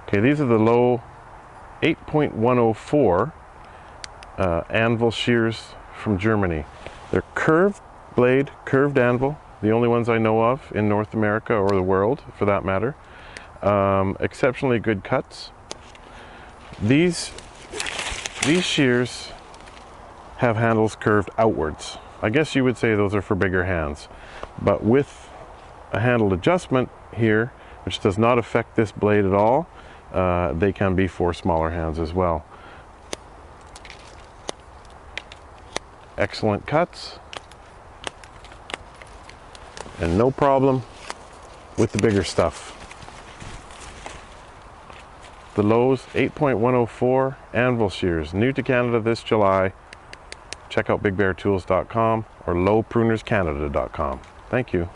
Okay, these are the Lowe 8.104 Anvil shears from Germany. They're curved blade, curved anvil, the only ones I know of in North America or the world for that matter. Exceptionally good cuts. These shears have handles curved outwards. I guess you would say those are for bigger hands, but with a handle adjustment here, which does not affect this blade at all, they can be for smaller hands as well. Excellent cuts, and no problem with the bigger stuff. The Lowe's 8.104 Anvil shears, new to Canada this July. Check out bigbeartools.com or loweprunerscanada.com. Thank you.